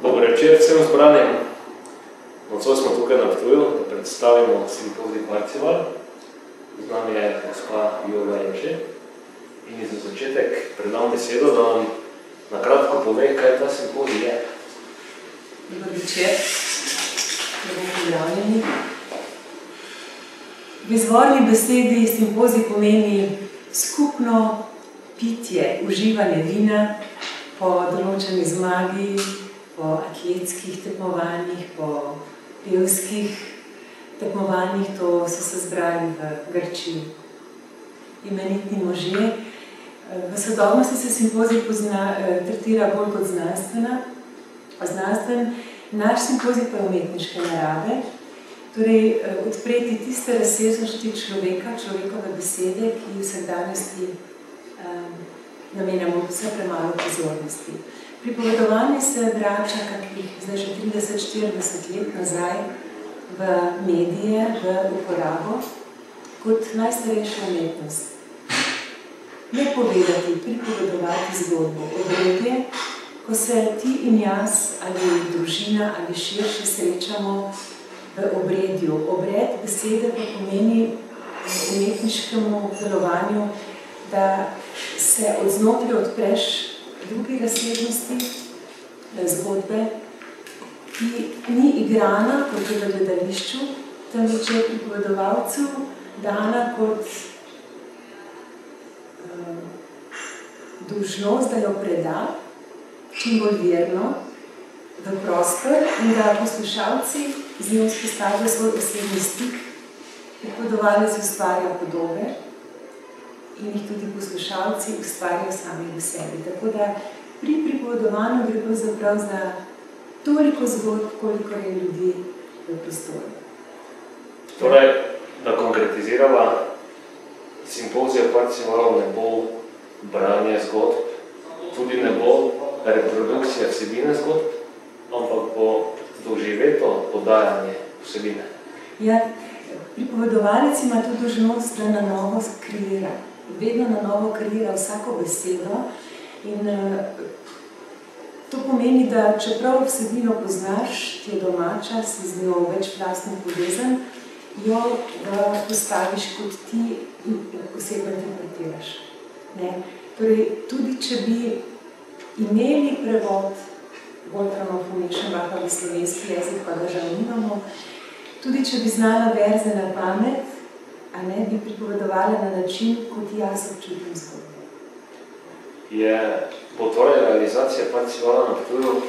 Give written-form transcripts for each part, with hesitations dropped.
Dober večer vsem zbranim. Nocoj smo tukaj na Ptuju, da predstavimo simpozij Parzival. Z nami je gospa Jolga Jemše. In za začetek predam besedo, da nam na kratko pove, kaj ta simpozij je. Dober večer. Lepo pozdravljeni. V izvorni besedi simpozij pomeni skupno pitje, uživanje vina po določeni zmagi, po atletskih tekmovanjih, po pevskih tekmovanjih, to so se zbrali v Grčiji imenitni možje. V sodobnosti se simpozij tretira bolj kot znanstven. Naš simpozij pa je umetniške narave, torej odpreti tiste razsežnosti človekove besede, ki v vsakdanjosti namenjamo vse premalo pozornosti. Pripovedovanje se vrača kakih zdaj že 30-40 let nazaj v medije, v uporabo, kot najstarejša umetnost. Ne povedati, pripovedovati zgodbo, obredje, ko se ti in jaz ali družina ali širše srečamo v obredju. Obred besede pa pomeni umetniškemu delovanju, da se od znotraj odpreš drugi razsežnosti zgodbe, ki ni igrana kot v gledališču, temveč je pripovedovalcu dana kot dolžnost, da jo preda čim bolj verno v prostor in da poslušalci z njo vzpostavijo svoj osebni stik. Pripovedovalec ustvarja podobe in jih tudi poslušalci ustvarjajo sami v sebi. Tako da pri pripovedovanju gre pravzaprav za toliko zgodb, koliko je ljudi v prostoru. Torej, da konkretizirava, simpozija Parzival ne bo branje zgodb, tudi ne bo reprodukcija vsebine zgodb, ampak bo doživeto podajanje vsebine. Ja, pripovedovalec ima to dolžnost, da na novo kreira. Vedno na novo kreira vsako besedo in to pomeni, da čeprav vsebino poznaš, ti je domača, si z njo večplastno povezan, jo postaviš kot ti osebno interpretiraš. Torej, tudi če bi imeli prevod Wolframa von Eschenbacha v slovenski jezik, pa ga žal nimamo, tudi če bi znala verze na pamet, a ne bi pripovedovala na način, kot jaz občutim zgodbo. Bo torej realizacija Parzivala na Ptuju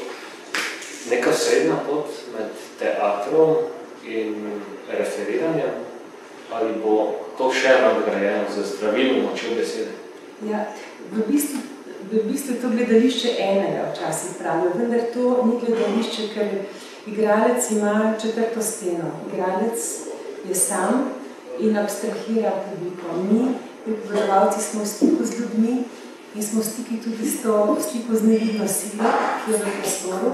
neka srednja pot med teatrom in referiranjem, ali bo to še nadgrajeno z zdravilno močjo besede? Ja, v bistvu je to gledališče enega včasih pravijo, vendar to ni gledališče, ker igralec ima četrto steno. Igralec je sam in abstrahira publiko. Mi, pripovedovalci, smo v stiku z ljudmi in smo v stiku z nevidno silo, ki je v prostoru,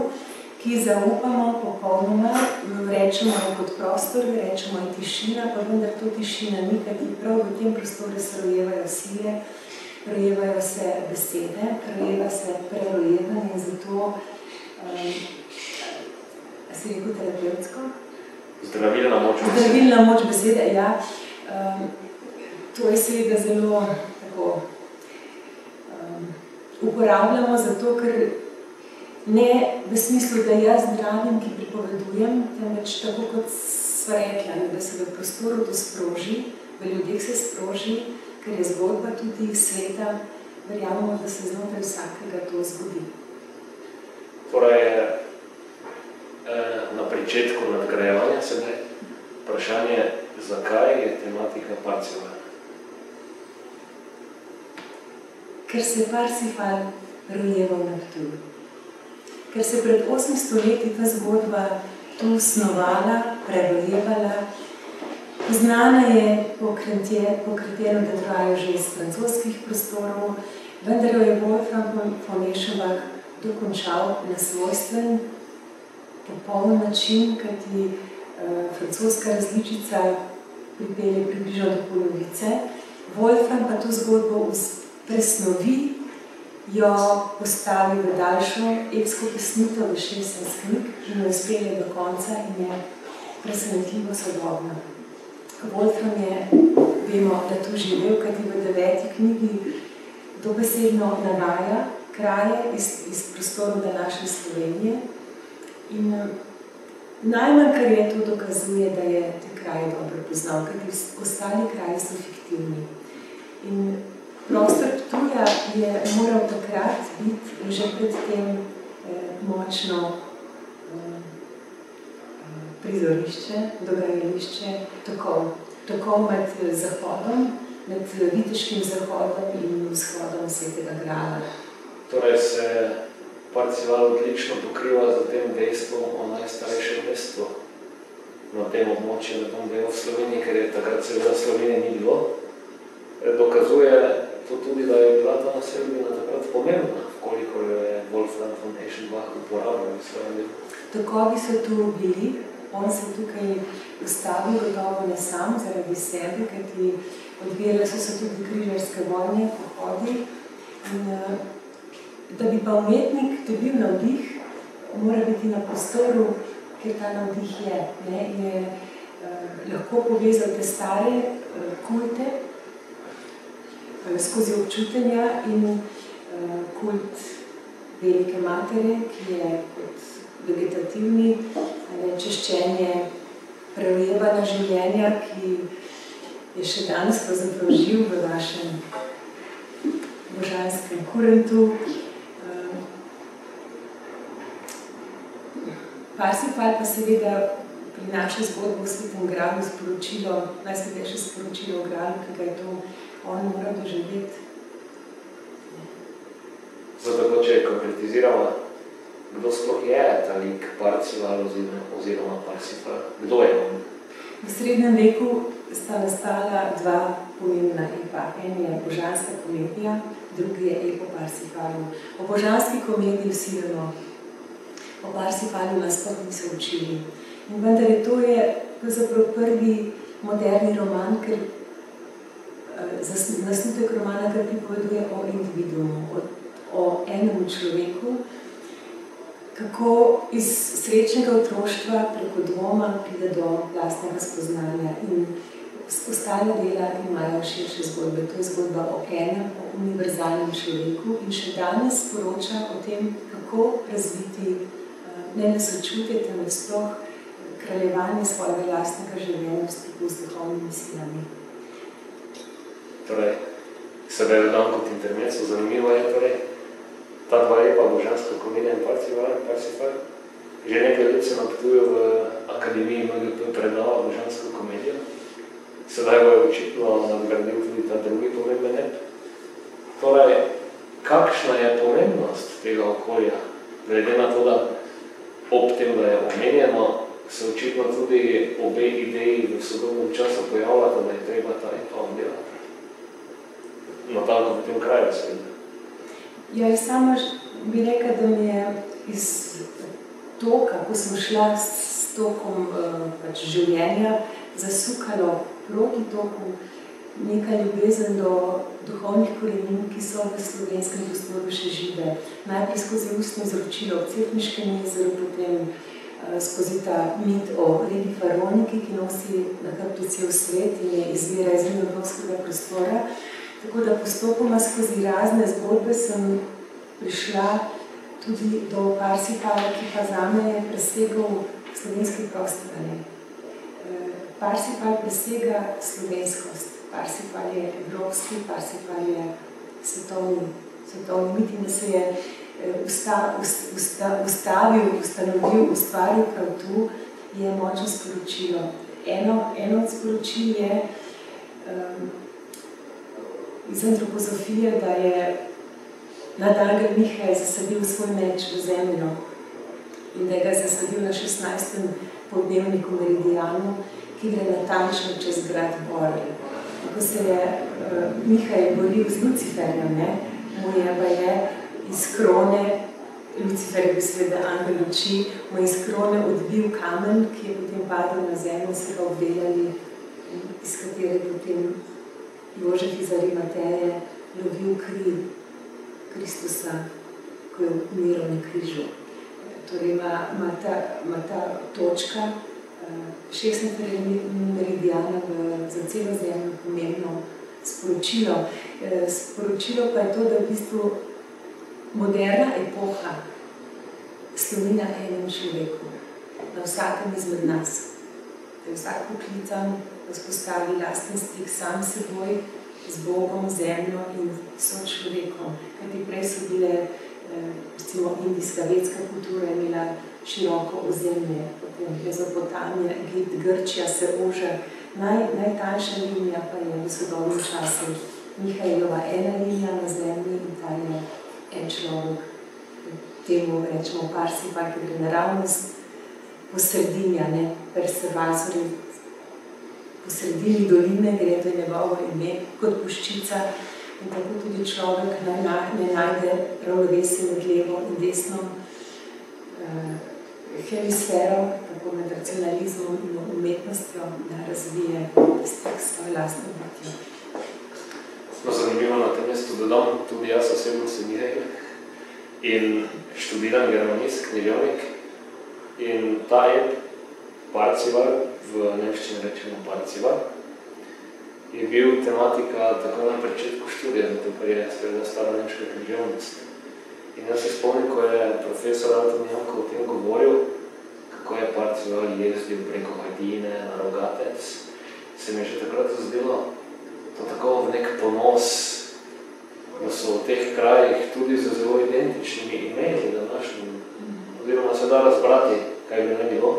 ki zaupamo popolnoma, rečemo kot prostor, rečemo je tišina, pa vendar to tišina ni, kajti prav v tem prostoru se rojevajo sile, rojevajo se besede, rojeva se prerojevanje in zato si rekel terapevtsko? Zdravilna moč besede. Zdravilna moč besede, ja. To je seveda zelo tako uporabljamo zato, ker ne v smislu, da jaz zdravim, ki pripovedujem, temveč tako kot sva rekla, da se v prostoru to sproži, v ljudeh se sproži, ker je zgodba tudi sveta, verjamemo, da se znotraj vsakega to zgodi. Torej, na pričetku nadgrajevanja sedaj vprašanje, zakaj je tematika Parzival? Ker se Parzival rojeval na Ptuju. Ker se pred 800 leti ta zgodba tu snovala, prerojevala. Poznana je po kritenu, da trajajo že iz francoskih prostorov, vendar jo je Wolfram von Eschenbach dokončal na svojstven, popoln način, kajti francoska različica pripelje približno do polovice. Wolfram pa to zgodbo presnovi jo postavi v daljšo epsko pesnitev v 16 knjig in jo izpelje do konca in je presenetljivo sodobna. Wolfram je, vemo, da tu živel, kajti v 9. knjigi dobesedno navaja kraje iz prostorov današnje Slovenije in najmanj, kar je to dokazuje, da je te kraje dobro poznal, kajti ostali kraji so fiktivni. In prostor Ptuja je moral takrat biti že pred tem močno prizorišče, dogajališče tokov med zahodom, med viteškim zahodom in vzhodom Svetega Grala. Torej se Parzival odlično pokriva z tem dejstvom o najstarejšem mestu na tem območju, na tem delu v Sloveniji, ker je takrat seveda Slovenije ni bilo. Dokazuje to tudi, da je bila ta naselbina takrat pomembna, koliko jo je Wolfram von Eschenbach uporabil v svojem delu. Tokovi so tu bili, on se tukaj ustavil, gotovo ne sam, zaradi sebe, kajti odvijale so se tudi križarske vojne, pohodi. In da bi pa umetnik dobil navdih, mora biti na prostoru, kjer ta navdih je. In je lahko povezal te stare kulte skozi občutenja in kult Velike Matere, ki je kot vegetativni, češčenje prelejevanja življenja, ki je še danes pravzaprav živ v vašem božanskem kurentu. Parsifal pa seveda prinaša zgodbo v Svetem Gralu sporočilo, najsvetejše sporočilo o Gralu, ki ga je to on moral doživeti. Zato, če je konkretizirala, kdo sploh je ta lik Parzival oziroma Parsifal? Kdo je on? V srednjem veku sta nastala dva pomembna epa. En je božanska komedija, drugi je epo Parsifalu. O božanski komediji vsi vemo, o Parsifalu nas sploh niso učili. In vendar je to pravzaprav prvi moderni roman, ker nasnutek romana, ker pripoveduje o individuumu, o enem človeku, kako iz srečnega otroštva preko dvoma pride do lastnega spoznanja. In ostala dela imajo širše zgodbe. To je zgodba o enem, o univerzalnem človeku in še danes poroča o tem, kako razviti ne sočutje, temveč sploh kraljevanje svojega lastnega življenja v stiku z duhovnimi silami. Torej, sebe dodam kot intermezzo, zanimivo je torej, ta dva lepa božanska komedija in Parsifal. Že nekaj let se naptujo v Akademiji MGP predava božansko komedijo. Sedaj bo je očitno nadgradil tudi ta drugi pomemben ep. Torej, kakšna je pomembnost tega okolja? Glede na to, da ob tem, da je omenjeno, se očitno tudi obe ideji v sodobnem času pojavljata, da je treba ta epa obdelati. Natanko v tem kraju seveda. Ja, sama bi rekla, da mi je iz toka, ko sem šla s tokom življenja, zasukalo proti toku nekaj ljubezen do duhovnih korenin, ki so v slovenskem prostoru še žive. Najprej skozi ustno izročilo v Cerkniškem jezeru, potem skozi ta mit o regi Faroniki, ki nosi na hrbtu cel svet in je izvira iz mirnodopskega prostora. Tako da postopoma skozi razne zgodbe sem prišla tudi do Parsifala, ki pa zame je presegal slovenski prostor. Parsifal presega slovenskost. Parsifal je evropski, Parsifal je svetovni mit in da se je ustanovil, ustvaril prav tu, je močno sporočilo. Eno od sporočil je iz antropozofije, da je nadangel Mihaj zasadil svoj meč v zemljo in da ga je zasadil na 16. poldnevniku Meridijanu, ki gre natančno čez grad Bor. Ko se je Mihaj boril z Luciferjem, mu je pa je iz krone, Lucifer je bil seveda angel luči, mu je iz krone odbil kamen, ki je potem padel na zemljo, se ga obdelali, iz katere potem Jožef iz Arimateje lovil kri Kristusa, ko je umiral na križu. Torej ima ta točka 16. meridiana za celo zemljo pomembno sporočilo. Sporočilo pa je to, da v bistvu moderna epoha slovi na enem človeku, na vsakem izmed nas. Da je vsak poklican, da vzpostavi lasten stik sam s seboj, z Bogom, zemljo in sočlovekom. Kajti prej so bile, recimo indijska vedska kultura je imela široko ozemlje, potem Mezopotamija, Egipt, Grčija se oža. Najtanjša linija pa je v sodobnem času Mihajlova ena linija na zemlji in ta je en človek. Temu rečemo Parsifal, ker je naravnost posredinja, Perservazori, po sredini doline gre, to je njegovo ime, kot puščica in tako tudi človek ne najde ravnovesje med levo in desno hemisfero, tako med racionalizmom in umetnostjo, da razvije svoje lastno bitje. Zanimivo na tem mestu dodam, tudi jaz osebno sem Mihajl in študiram germanist, književnik in ta ep Parzival, v nemščini rečemo Parzival, je bil tematika tako na začetku študija, zato ker je seveda stara nemška književnost. In jaz se spomnim, ko je profesor Anton Janko o tem govoril, kako je Parzival jezdil preko Hajdine na Rogatec, se mi je že takrat zdelo to tako v nek ponos, da so v teh krajih tudi z zelo identičnimi imeni današnjim, oziroma se da razbrati, kaj bi ne bilo,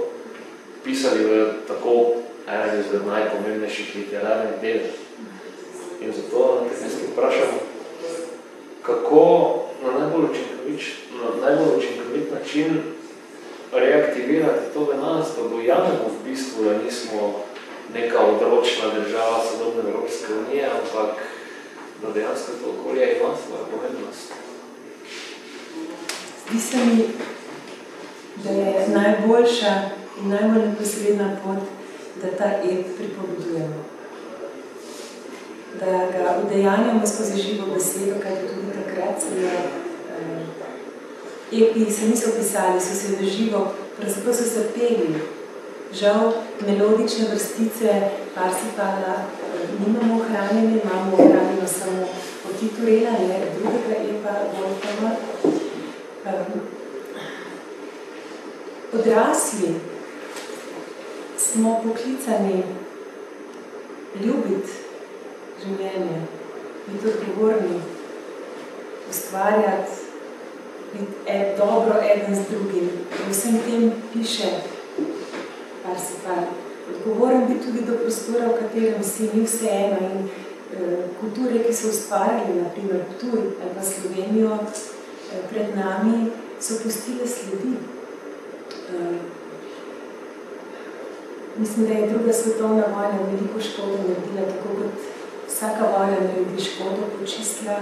pisali v tako eni izmed najpomembnejših literarnih del. In zato na tem mestu vprašamo, kako na najbolj učinkovit način reaktivirati to v nas, da dojamemo v bistvu, da nismo neka odročna država sodobne Evropske unije, ampak da dejansko to okolje ima svojo pomembnost. Zdi se mi, da je najboljša in najbolj neposredna pot, da ta ep pripovedujemo. Da ga udejanjamo skozi živo besedo, kaj tudi takrat epi se niso pisali, so se v živo, pravzaprav so se peli. Žal, melodične vrstice Parsifala nimamo ohranjene, imamo ohranjeno samo Otiturela, drugega epa Wolfganga. Odrasli smo poklicani ljubiti življenje, biti odgovorni, ustvarjati, biti dobro eden z drugim. Vsem tem piše Parsifal. Odgovoren biti tudi do prostora, v katerem si ni vseeno in kulture, ki so ustvarjali, na primer Ptuj ali pa Slovenijo, pred nami so pustile sledi. Mislim, da je druga svetovna vojna veliko škodo naredila, tako kot vsaka vojna naredi škodo, počistila.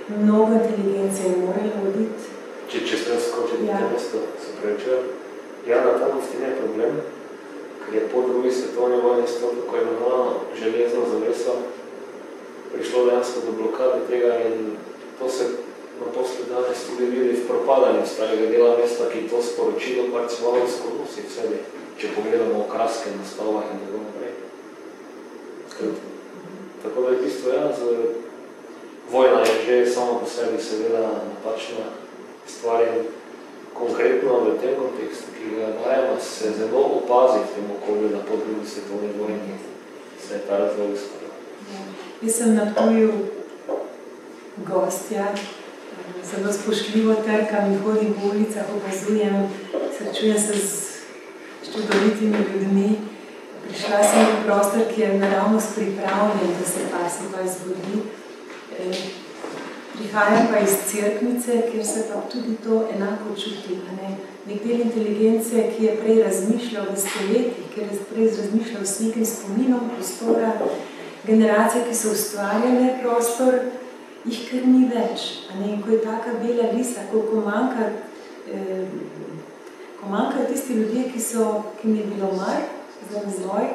Mnogo inteligence je morala oditi. Če smem skočiti na mesto, se pravičujem. Ja, na ta naftin je problem, ker je po drugi svetovni vojni s to tako imenovano železno zaveso prišlo dejansko do blokade tega in to se naposled danes tudi vidi v propadanju starega dela mesta, ki to sporočilo Parzivalovsko nosi v sebi, če pogledamo okraske na stavah in tako naprej. Tako da je v bistvu vojna je že samo po sebi seveda napačna stvar in konkretno v tem kontekstu, ki ga dajemo, se zelo opazi v tem okolju, da po drugi svetovni vojni se je ta razvoj izkoril. Jaz sem na Ptuju gostja, zelo spoštljivo trkam in hodim po ulicah, opazujem, srečujem se z čudovitimi ljudmi. Prišla sem v prostor, ki je naravnost pripravljen, da se Parsifal zgodi. Prihajam pa iz cerknice, kjer se pa tudi to enako čuti. Nek del inteligence, ki je prej razmišljal v stoletjih, ki je prej razmišljal s nekim spominom prostora, generacije, ki so ustvarjale prostor, jih kar ni več. In ko je taka bela lisa, ko manjkajo tisti ljudje, ki mi je bilo mar za razvoj,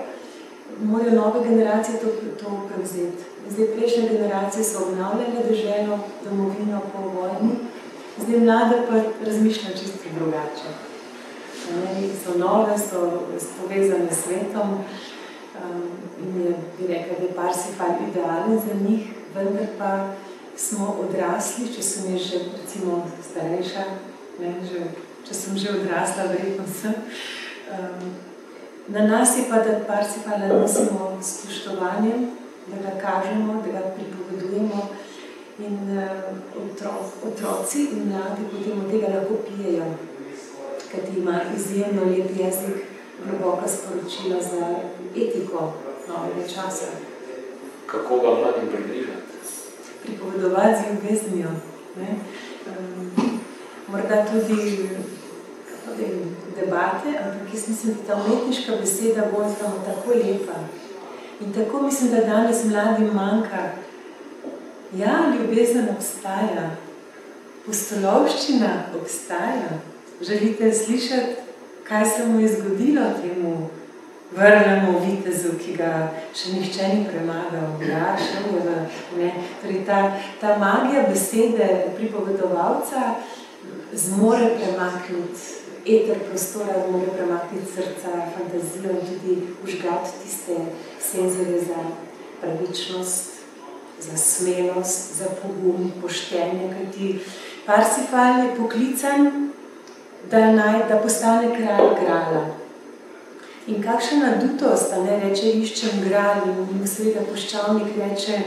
morajo nove generacije to prevzeti. Zdaj prejšnje generacije so obnavljale deželo, domovino po vojni, zdaj mlade pa razmišljajo čisto drugače. So nove, so povezane s svetom in je, bi rekla, da je Parsifal idealen za njih, vendar pa smo odrasli, če sem že, recimo, starejša, če sem že odrasla, verjetno sem. Na nas je pa, da Parsifala nosimo s spoštovanjem, da ga kažemo, da ga pripovedujemo in otroci in mladi potem od tega lahko pijejo, kajti ima izjemno lep jezik, globoka sporočila za etiko novega časa. Kako ga mladim približati? Pripovedovati z ljubeznijo. Morda tudi debate, ampak jaz mislim, da ta umetniška beseda Wolframa tako lepa. In tako mislim, da danes mladim manjka. Ja, ljubezen obstaja, pustolovščina obstaja. Želite slišati, kaj se mu je zgodilo temu vrnemu vitezu, ki ga še nihče ni premagal? Ja, šel je. Torej, ta magija besede pripovedovalca zmore premakniti eter prostora, zmore premakniti srca, fantazijo in tudi užgati tiste senzorje za pravičnost, za smelost, za pogum, poštenje, kajti Parsifal je poklican, da postane kralj grala. In kakšna nadutost, reče, iščem gral in seveda poščavnik reče,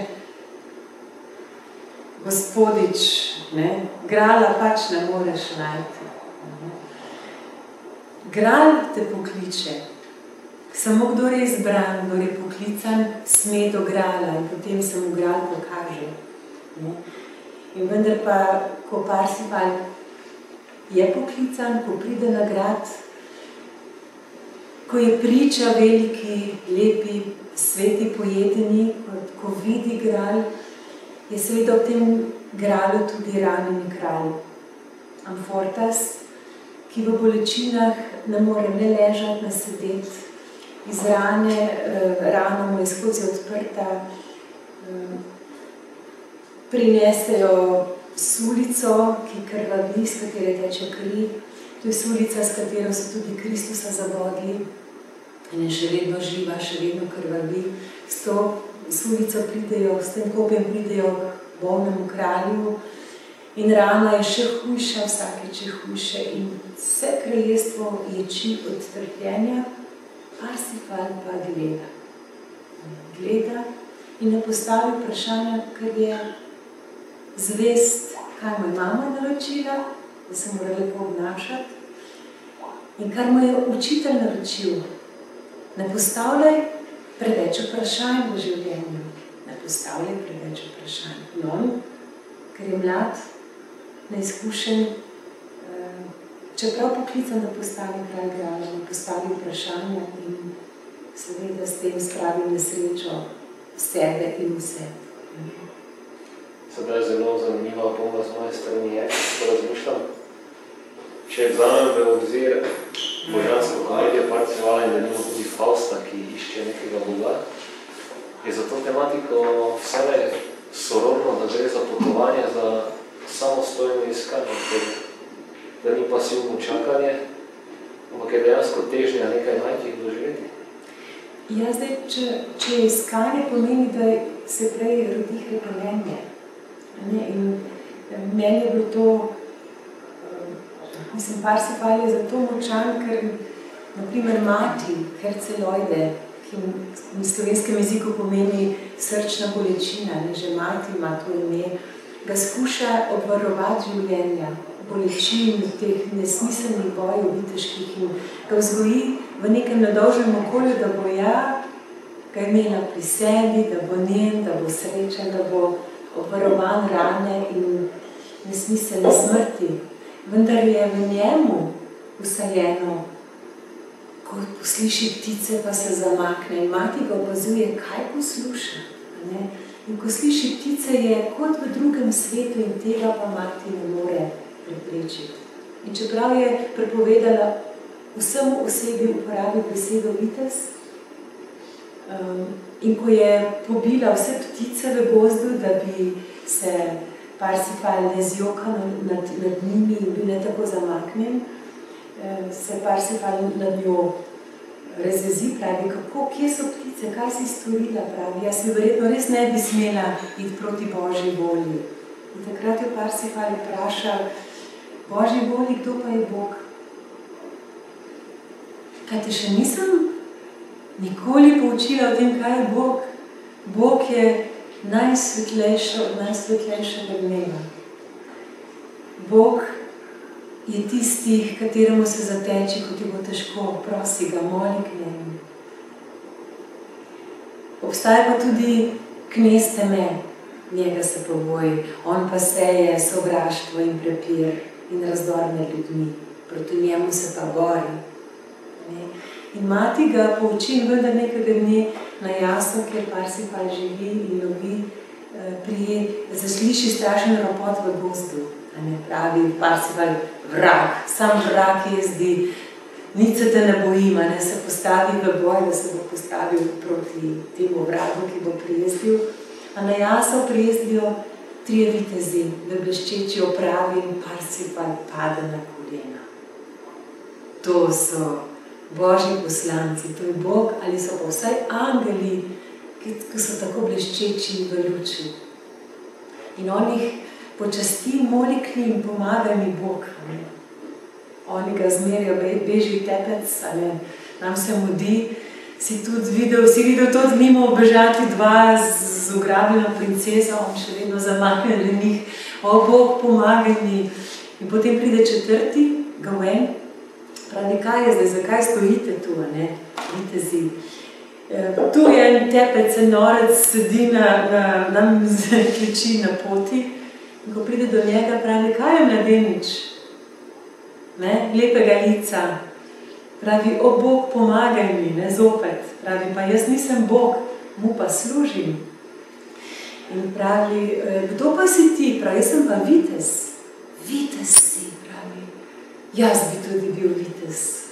gospodič, grala pač ne moreš najti. Gral te pokliče, samo kdor je izbran, kdor je poklican, sme do grala in potem se mu gral pokaže. In vendar pa, ko Parsifal je poklican, ko pride na grad, ko je priča veliki, lepi, sveti pojedini, ko vidi gral, je seveda v tem gralu tudi ranjeni kralj. Amfortas, ki v bolečinah ne more ne ležati, ne sedeti, iz rana mu je skozi odprta, prinesejo sulico, ki krvavi, s katere teče kri. To je sulica, s katero so tudi Kristusa zabodli in je še vedno živa, še vedno krvavi. S to sulico pridejo, s tem kopjem pridejo k bolnemu kralju in rana je še hujša, vsakeč je hujše in vse kraljestvo ječi od trpljenja. Parsifal pa gleda. Gleda in ne postavi vprašanja, ker je zvest, kaj mu je mama naročila, da se mora lepo obnašati in kar mu je učitelj naročil. Ne postavljaj preveč vprašanj v življenju. Ne postavljaj preveč vprašanj. In on, ker je mlad, neizkušen, čeprav poklican, da postavi kralj grala, ne postavi vprašanja in seveda s tem spravi nesrečo sebe in vse. Sedaj zelo zanimiva pomba z moje strani je, ko razmišljam. Če vzamem v obzir božansko komedijo Parzivala in denimo tudi Fausta, ki išče nekega boga, je za to tematiko vse sorodno, da gre za potovanje, za samostojno iskanje, da ni pasivno čakanje, ampak je dejansko težnja nekaj najti in doživeti. Ja, zdaj, če je iskanje, pomeni, da se prej rodi hrepenenje. In meni je bilo to, mislim, Parsifal je zato močan, ker naprimer mati, Herceloide, ki v slovenskem jeziku pomeni srčna bolečina, že mati ima to ime, ga skuša obvarovati življenja, bolečin, teh nesmiselnih bojev viteških in ga vzgoji v nekem nedolžnem okolju, da bo ga imela pri sebi, da bo njen, da bo srečen, da bo obvarovan rane in nesmiselne smrti. Vendar je v njemu vsajeno, ko posliši ptice, pa se zamakne in mati ga opazuje, kaj posluša. In ko sliši ptice, je kot v drugem svetu in tega pa mati ne more preprečiti. In čeprav je prepovedala vsemu osebi uporabi besedo vitez, In ko je pobila vse ptice v gozdu, da bi se Parsifal ne zjokal nad njimi in bil ne tako zamaknjen, se Parsifal nad njo razjezi, pravi, kje so ptice, kaj si storila, pravi, jaz mi verjetno res ne bi smela iti proti Božji volji. In takrat je Parsifal vprašal, Božji volji, kdo pa je Bog? Kaj te še nisem nikoli poučila o tem, kaj je Bog? Bog je najsvetlejša od najsvetlejšega dneva. Bog je tisti, kateremu se zateči, ko ti bo težko, prosi ga, moli k njemu. Obstaja pa tudi knez teme, njega se pa boji, on pa seje sovraštvo in prepir in razdor med ljudmi, proti njemu se pa bori. In mati ga pouči in vendar nekega dne na jaso, kjer Parsifal živi in lovi, zasliši strašen ropot v gozdu. Pravi Parsifal, vrag, sam vrag jezdi, nič se te ne bojim, se postavi v boj, da se bo postavil proti temu vragu, ki bo prijezdil. A na jaso prijezdijo 3 vitezi, v bleščeči opravi in Parsifal pade na kolena. To so Božji poslanci, to je Bog, ali so pa vsaj angeli, ki so tako bleščeči v luči. In on jih počasti, moli k njim, pomagaj mi Bog. Oni ga zmerijo, beži tepec, nam se mudi, si videl tudi mimo obežati 2 z ugrabljeno princezo, on še vedno zamaknjen na njih, o Bog, pomagaj mi. In potem pride 4. Gawain, pravi, kaj je zdaj, zakaj stojite tu, vitezi. Tu je en tepec, en norec, sedi nam kleči na poti. In ko pride do njega, pravi, kaj je mladenič? Lepega lica. Pravi, o Bog, pomagaj mi, zopet. Pravi, pa jaz nisem Bog, mu pa služim. In pravi, kdo pa si ti? Pravi, jaz sem pa vitez. Vitez si, pravi. Jaz bi tudi bil vitez.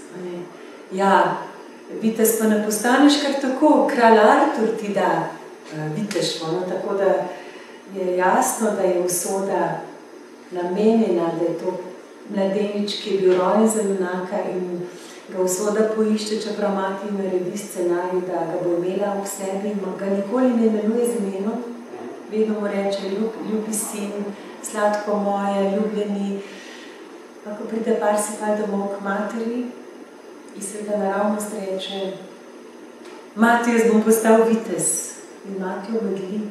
Ja, vitez pa ne postaneš kar tako, kralj Artur ti da viteštvo. Tako da je jasno, da je usoda namenjena, da je to mladenič, ki je bil rojen za junaka in ga usoda poišče, čeprav mati naredi scenarij, da ga bo imela v sebi, ga nikoli ne imenuje z imenom, vedno mu reče, ljubi sin, sladko moje, ljubljeni. Pa ko pride Parsifal domov k materi, in seveda naravnost reče, mati, jaz bom postal vitez. In mati omedli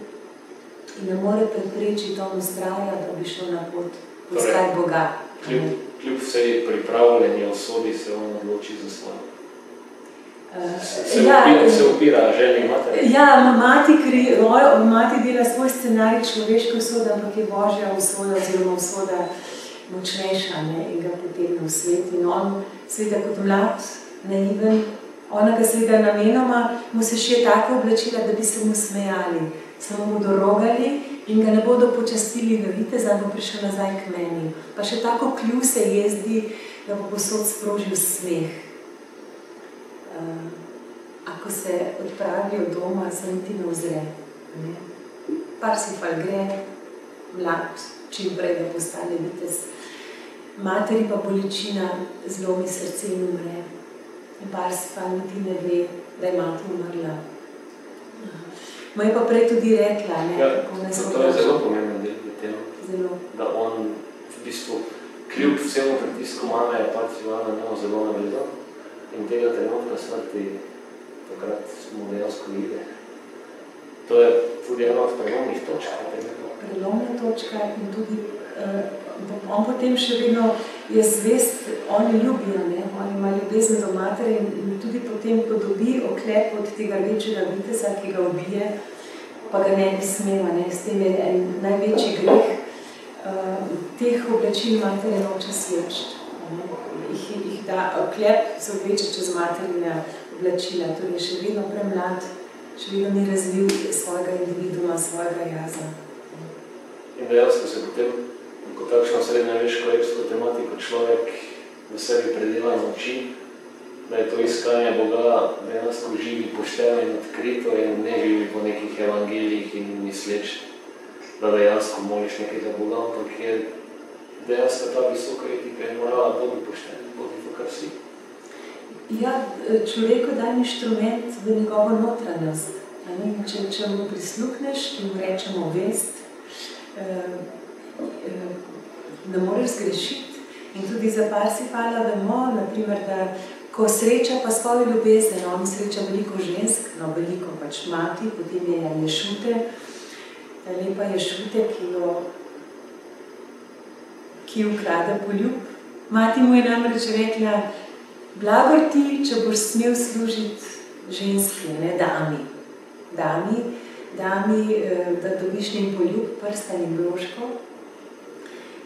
in ne more preprečiti, on vztraja, da bi šel na pot poskati Boga. Kljub vsej pripravljeni osodi se on odloči za svojo. Se upira ženi materi? Ja, mati dela svoj scenarij človeške usode, ampak je Božja usoda oziroma usoda močnejša in ga potegne v svet. In on, seveda kot mlad, naiven, ona ga seveda namenoma, mu se še tako oblačila, da bi se mu smejali, samo mu dorogali in ga ne bodo počastili v viteza, bo prišel nazaj k meni. Pa še tako kljuse jezdi, da bo posod sprožil smeh. Ako se odpravijo doma, se niti ne ozre. Parsifal gre, mlad, čim prej da postane vitez. Materi pa bolečina zlomi srce in umre. In Parsifal niti ne ve, da je mati umrla. Mu je pa prej tudi rekla, kako ne so... To je zelo pomemben del v tem, da on v bistvu kljub vsemu pritisku mame je Parsifal na njo zelo navezan in tega trenutka smrti takrat smo dejansko videli. To je tudi ena od prelomnih točk. Prelomna točka in tudi on potem še vedno je zvest, oni ljubijo, oni ima ljubezen do matere in tudi potem, ko dobi oklep od tega večjega viteza, ki ga ubije, pa ga ne bi smel, s tem je en največji greh. Teh oblačil matere noče sveč. Jih da, oklep se obleče čez materina oblačila, torej še vedno premlad, še vedno ni razvil svojega individuma, svojega jaza. In dejansko se potem, ko takšno srednjeveško epsko tematiko človek v sebi predela na oči, da je to iskanje Boga dejansko živi, pošteno in odkrito in ne živi po nekih evangelijih in misleč, da dejansko moliš nekega Boga, ampak je dejansko ta visoka etika in morala bodi poštena, bodi to, kar si. Ja, človeku da inštrument v njegovo notranjost. Če mu prisluhneš, ki mu rečemo vest, ne moreš zgrešiti. In tudi za Parsifala vemo, naprimer, da ko sreča pa svojo ljubezen, on sreča veliko žensk, no veliko pač mati, potem je Ješute, ta lepa Ješute, ki ukrade poljub. Mati mu je namreč rekla, blagor ti, če boš smel služiti ženski, ne dami. Dami, da dobiš njen poljub, prstan in broško.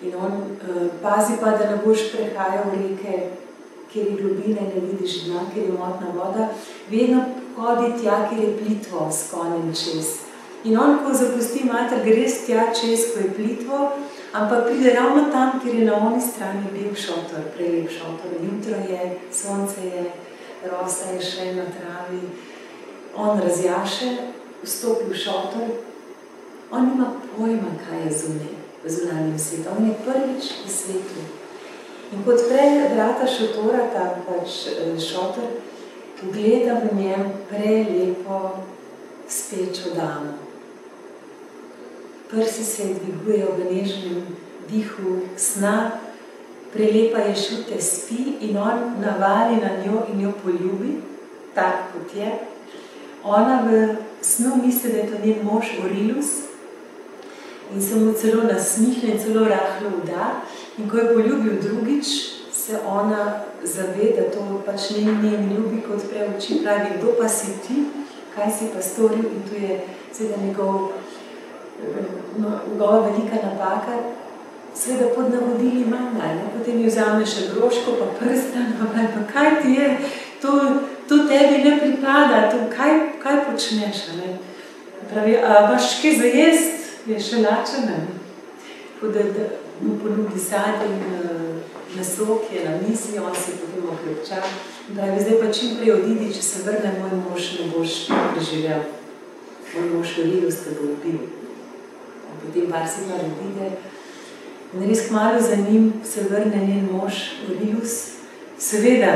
In on pazi pa, da ne boš prehajal reke, kjer je globina in ne vidiš dna, kjer je motna voda. Vedno hodi tja, kjer je plitvo s konjem čez. In on, ko zapusti mater, gre tja čez, ko je plitvo, ampak pride ravno tam, kjer je na oni strani bil šotor, prelep šotor. Jutro je, sonce je, rosa je še na travi. On razjaše, vstopi v šotor. On nima pojma, kaj je zunaj, v zunanjem svetu. On je prvič v svetu. In kot prej vrata šotora, ta pač šotor, gleda v njem prelepo spečo damo. Prsi se dvigujejo v nežnem dihu sna, prelepa Ješute spi in on navali na njo in jo poljubi, tak kot je. Ona v snu misli, da je to njen mož Orilus in se mu celo nasmihne in celo rahlo vda. In ko je poljubil drugič, se ona zave, da to pač njen ljubi, kot prej oči pravi, kdo pa si ti, kaj si pa storil, in tu je seveda njegova velika napaka, seveda pod navodili manj, potem ji vzame še broško, pa prstan, pa kaj ti je, to tebi ne pripada, to kaj počneš, ne? Pravi, a imaš kaj za jest, je še lačen, ne? Tako da mu ponudi sadje in meso, ki je na mizi, on se potem okrepča. Pravi, zdaj pa čim prej odidi, če se vrne, moj mož ne boš preživel. Moj mož Orilus te bo ubil. Potem Parsifal odide in res kmalu za njim se vrne njen mož Orilus. Seveda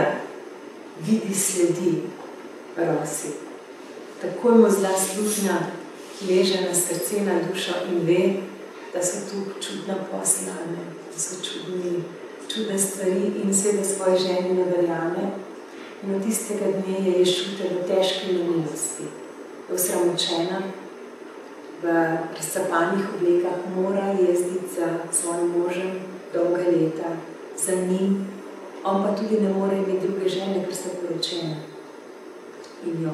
vidi sledi rosi. Takoj mu zla slutnja leže na srce, na dušo in ve, da so tu čudna posla, da so čudne stvari in seveda svoje ženi ne verjame. In od tistega dne je Ješute v težki nemilosti, osramočena, v razcapanih oblekah mora jezditi za svojim možem dolga leta, za njim. On pa tudi ne more imeti druge žene, ker sta poročena. In jo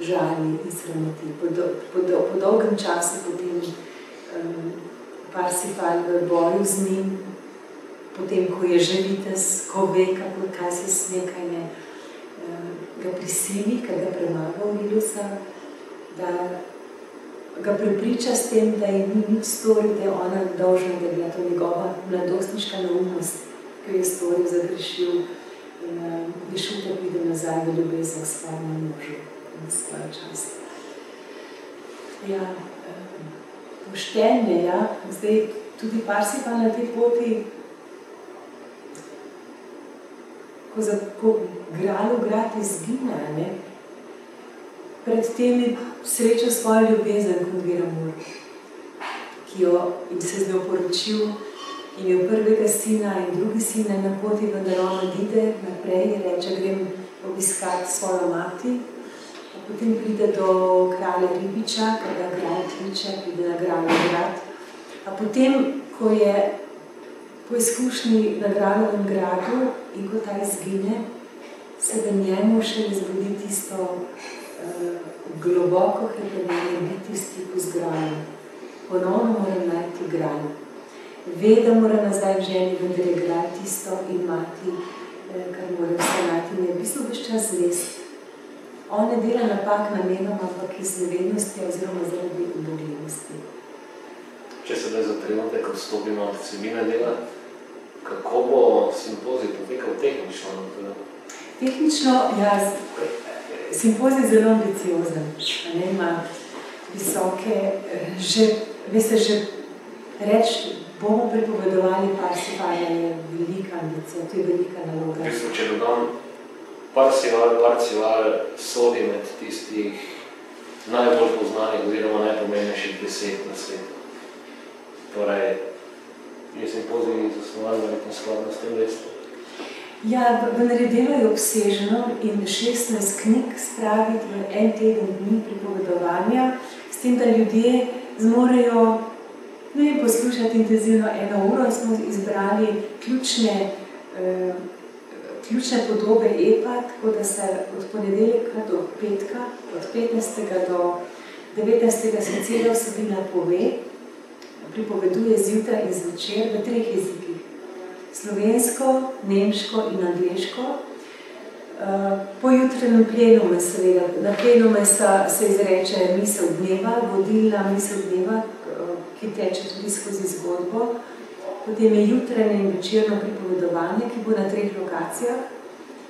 žali in sramoti. Po dolgem času potem Parsifal v boju z njim, potem, ko je že vitez, ko ve, kaj se sme, kaj ne, ga prisili, kaj ga premaga Orilusa, da ga prepriča s tem, da je ni nič storil, da je ona dolžna, da je bila to njegova mladostniška neumnost, ki je storil, zagrešil in Ješuta pride nazaj v ljubezen k svojemu možu in svojo čast. Ja, poštenje, ja, zdaj tudi Parsifal na tej poti, ko Gralu grad izgine, ne, pred tem je srečal svojo ljubezen kot Viramur, ki jo in se z njo poročil, in je prvega sina in drugi sin na poti, vendar on odide naprej in reče, grem obiskati svojo mati. Potem pride do kralja Ribiča, ker ga kralj kliče, pride na Gralov grad. A potem, ko je po izkušnji na Gralovem gradu in ko ta izgine, se v njemu še izbudi tisto globoko hrepenenje biti v stiku z Gralom. Ponovno moram najti Gral. Ve, da mora nazaj v ženi, vendar je Gral tisto in mati, kar mora vse najti. In je v bistvu ves čas zvest. On ne dela napak namenoma, ampak iz nevednosti oziroma zaradi ubogljivosti. Če se zdaj za trenutek odstopimo od vsebine dela, kako bo simpozij potekal tehnično? Tehnično, ja, simpozij je zelo ambiciozen, ima visoke, veste, že reči, bomo pripovedovali Parsifala je velika ambicija, to je velika naloga. Če dodam, Parzival sodi med tistih najbolj poznanih oziroma najpomembnejših 10 na svetu. Torej, je simpozij zasnovan verjetno skladno s tem dejstvom? Ja, vendar delo je obsežno in 16 knjig spraviti v en teden dni pripovedovanja, s tem, da ljudje zmorejo poslušati intenzivno 1 uro, smo izbrali ključne podobe epa, tako da se od ponedeljka do petka, od 15. do 19. se cela vsebina pove, pripoveduje zjutraj in zvečer v 3 jezikih. Slovensko, nemško in angleško. Po jutranjem plenumu seveda, na plenumu se izreče misel dneva, vodilna misel dneva, ki teče tudi skozi zgodbo. Potem je jutranje in večerno pripovedovanje, ki bo na 3 lokacijah.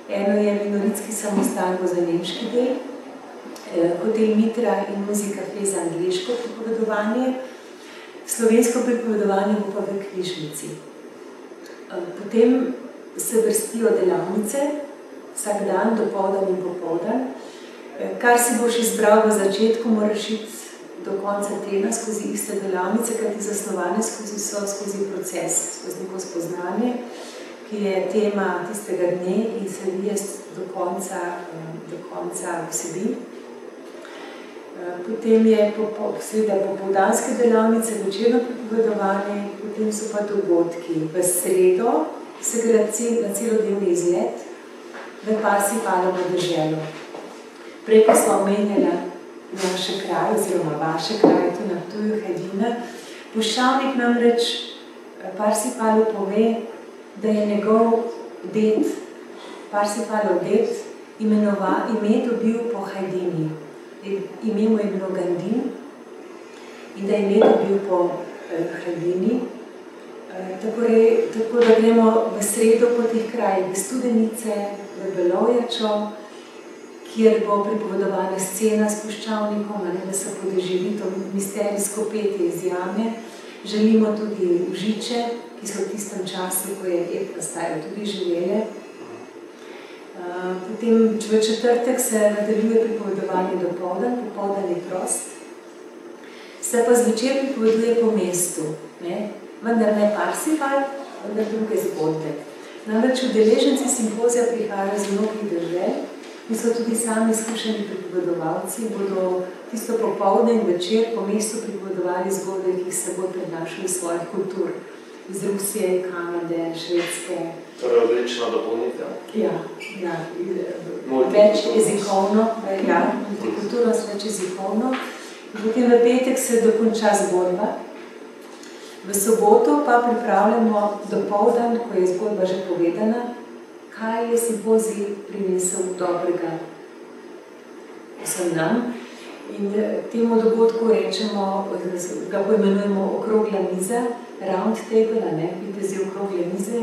Eno je Minoritski samostan za nemški del, hotel Mitra in Muzika Fe za angleško pripovedovanje. Slovensko pripovedovanje bo pa v knjižnici. Potem se vrstijo delavnice, vsak dan, dopoldan in popoldan. Kar si boš izbral v začetku, moraš iti do konca tedna skozi iste delavnice, kajti zasnovane skozi proces, skozi neko spoznanje, ki je tema tistega dne in se vije do konca vsebin. Potem je seveda popoldanske delavnice, večerno pripovedovanje, potem so pa dogodki. V sredo se gre na celodnevni izlet v Parsifalovo deželo. Preko smo omenjali naše kraje, oziroma vaše kraje, tu na Ptuju, Hajdina. Puščavnik namreč Parsifalu pove, da je njegov ded, Parsifalov ded, ime dobil po Hajdini. Ime mu je bilo Gandin in da je ime dobil po Hajdini. Tako da gremo v sredo po teh krajih, v Studenice, v Belovjačo, kjer bo pripovedovana scena s puščavnikom, da se podeživi to misterijsko petje iz jame. Želimo tudi Užiče, ki so v tistem času, ko je ep nastajal, tudi živele. Potem v četrtek se nadaljuje pripovedovanje dopoldan, popoldan je prost. Se pa zvečer pripoveduje po mestu, vendar ne Parsifal, vendar druge zgodbe. Namreč udeleženci simpozija prihajajo z mnogih držav in so tudi sami izkušeni pripovedovalci, bodo tisto popoldne in večer po mestu pripovedovali zgodbe, ki jih seboj prenašajo iz svojih kultur. Iz Rusije, Kanade, Švedske. Torej odlična dopolnitev. Ja, več jezikovno, multikulturnost več jezikovno. Potem v petek se dokonča zgodba. V soboto pa pripravljamo dopoldan, ko je zgodba že povedana, kaj je simpozij prinesel dobrega vsem nam. In temu dogodku rečemo, ga poimenujemo okrogla miza, round table, vitezi okrogle mize,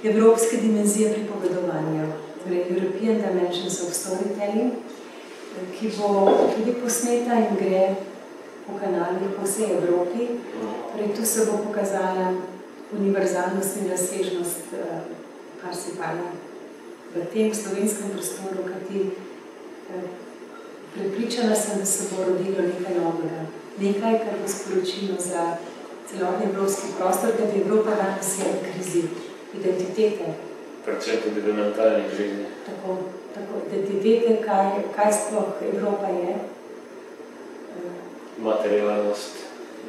evropske dimenzije pripovedovanja, torej European Dimensions of Storytelling, ki bo tudi posneta in gre po kanalih po vsej Evropi. Torej, tu se bo pokazala univerzalnost in razsežnost Parsifala v tem slovenskem prostoru, kajti prepričana sem, da se bo rodilo nekaj novega. Nekaj, kar bo sporočilo za celotni evropski prostor, kajti Evropa danes je v krizi identitete. Predvsem tudi v mentalni krizi. Tako, identitete, kaj sploh Evropa je. Materialnost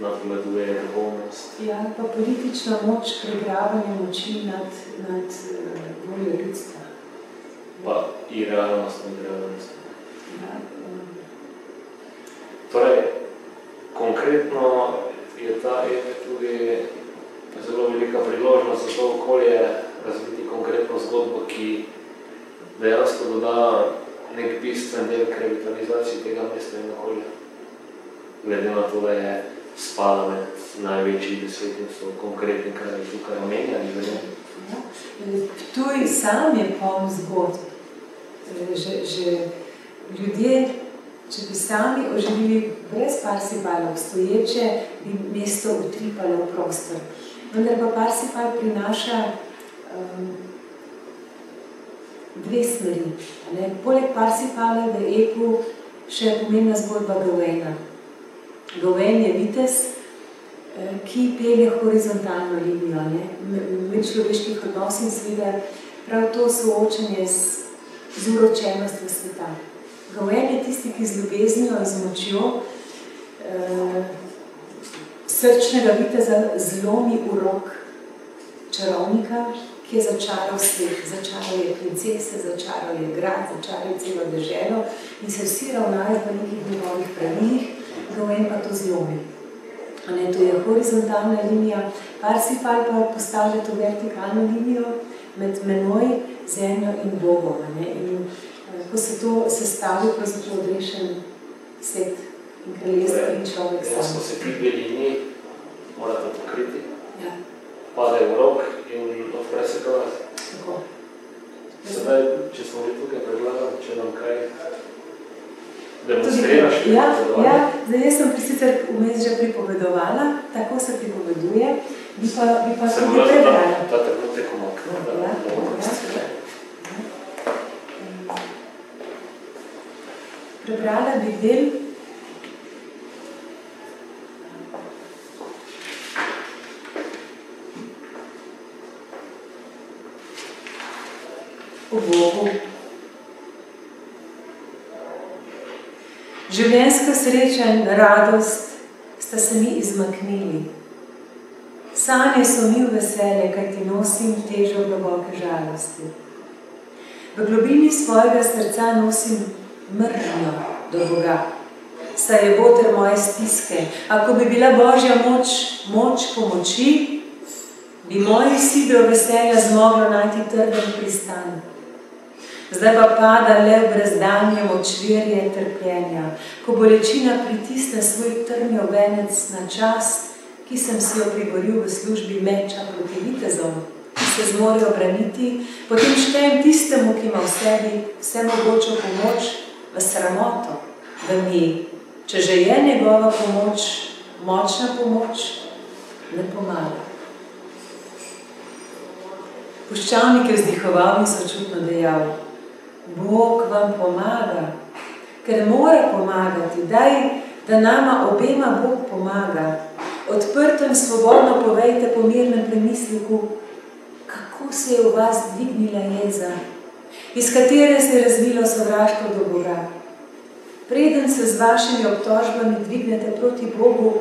nadvladuje duhovnost. Ja, pa politična moč, pregravanje moči nad voljo ljudstva. Pa i realnost nad realnost. Ja. Torej, konkretno je ta tudi zelo velika priložnost za to okolje razviti konkretno zgodbo, ki dejansko doda nek bistven del k revitalizaciji tega mesta in okolja. Glede na to, da je spada med največjih 10 konkretnih kraj tukaj omenjali. Ptuj sam je poln zgodb. že ljudje, če bi sami oživili brez Parsifala obstoječe, bi mesto utripalo v prostor. Vendar pa Parsifal prinaša dve smeri. Poleg Parsifala v epu še pomembna zgodba Gauvaina. Gauvain je vitez, ki pelje horizontalno linijo medčloveških odnosov in seveda prav to soočanje z uročenostjo sveta. Gauvain je tisti, ki z ljubeznijo in z močjo srčnega viteza zlomi urok čarovnika, ki je začaral svet. Začaral je princese, začaral je grad, začaral je celo deželo in se vsi ravnajo po nekih njegovih pravilih, Gauvain pa to zlomi. To je horizontalna linija, Parsifal pa postavlja to vertikalno linijo med menoj, zemljo in Bogom. In ko se to sestavi, pravzaprav odrešen svet in kraljestvo in človek sam. Jasno se ti dve liniji morate pokriti, pade v rok in odpre se kraj. Tako. Sedaj, če smo vi tukaj predlagali, če nam kaj demonstriraš? Zdaj jaz sem sicer vmes že pripovedovala, tako se pripoveduje, bi pa tudi prebrala. Ta trenutek omaknil, da bomo razstredili. Prebrala bi del o Bogu. Življenjska sreča in radost sta se mi izmaknili. Sanje so mi v veselje, kaj ti nosim težo globoke žalosti. V globini svojega srca nosim mržnjo do Boga. Saj je boter moje stiske. Ako bi bila Božja moč pomoči, bi moji sidro veselja zmoglo najti trden pristan. Zdaj pa pada le v brezdanje močvirje trpljenja, ko bolečina pritisne svoj trnjo venec na čast, ki sem si jo priboril v službi meča proti vitezom, ki se zmorejo braniti, potem štejem tistemu, ki ima v sebi vsemogočo pomoč, v sramoto, da mi, če že je njegova pomoč, močna pomoč, ne pomaga. Puščavnik je vzdihoval in sočutno dejal: Bog vam pomaga, ker mora pomagati. Daj, da nama obema Bog pomaga. Odprto in svobodno povejte po mirnem premisliku, kako se je v vas dvignila jeza, iz katere se je razvilo sovraštvo do Boga. Preden se z vašimi obtožbami dvignete proti Bogu,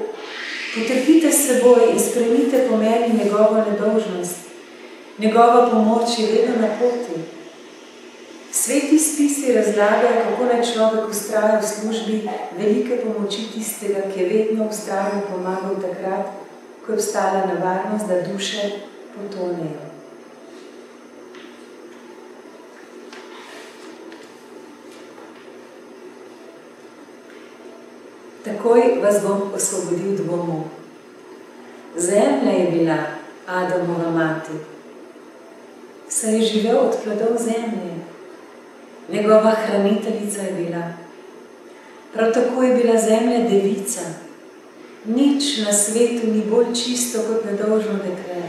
potrpite s seboj in sprejmite po meni njegovo nedolžnost. Njegova pomoč je vedno na poti. Sveti spisi razlagajo, kako naj človek vztraja v službi velike pomoči tistega, ki je vedno vztrajno pomagal takrat, ko je obstala nevarnost, da duše potonejo. Takoj vas bom osvobodil dvomov. Zemlja je bila Adamova mati, saj je živel od plodov zemlje. Njegova hraniteljica je bila. Prav tako je bila zemlja devica. Nič na svetu ni bolj čisto kot nedolžno dekle.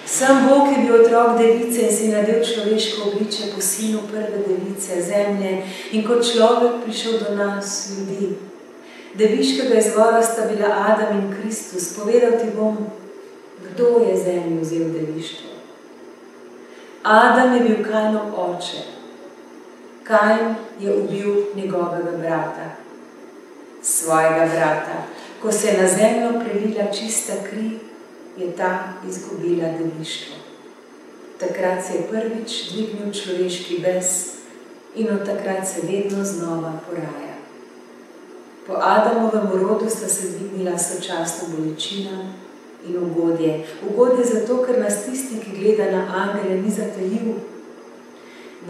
Sam Bog je bil otrok device in si nadel človeško obličje po sinu prve device, zemlje, in kot človek prišel do nas, ljudi. Deviškega izvora sta bila Adam in Kristus. Povedal ti bom, kdo je zemlji vzel devištvo. Adam je bil Kainov oče. Kain je ubil njegovega brata, svojega brata. Ko se je na zemljo prelila čista kri, je ta izgubila devištvo. Takrat se je prvič dvignil človeški bes in od takrat se vedno znova poraja. Po Adamovem rodu sta se dvignila sočasno bolečina in ugodje. Ugodje zato, ker nas tisti, ki gleda na angele, ni zateljiv.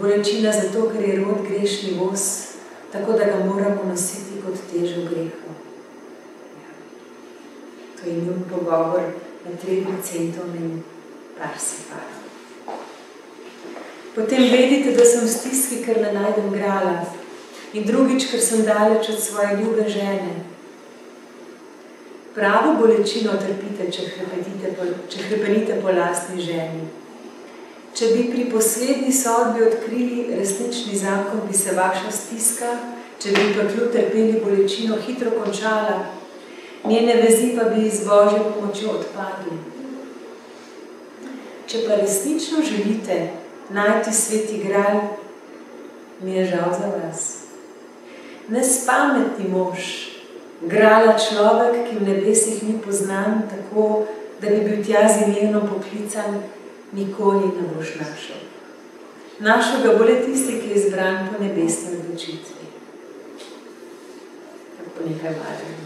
Bolečina zato, ker je rod grešni voz, tako da ga moramo nositi kot težo grehu. To je njun pogovor med Tribucentom in Parsivalom. Potem vedite, da sem v stiski, ker ne najdem grala. In drugič, ker sem daleč od svoje ljube žene. Pravo bolečino trpite, če hrepenite po lastni ženi. Če bi pri poslednji sodbi odkrili resnični zakon, bi se vaša stiska, če bi peklu trpeli bolečino, hitro končala, njene vezi pa bi z Božjo pomočjo odpadli. Če pa resnično želite najti sveti gral, mi je žal za vas. Nespametni mož, grala človek, ki v nebesih ni poznan, tako, da bi bil tja z imenom poklican, nikoli ne boš našel. Našel ga bo le tisti, ki je izbran po nebesni odločitvi. Po nekaj važnega.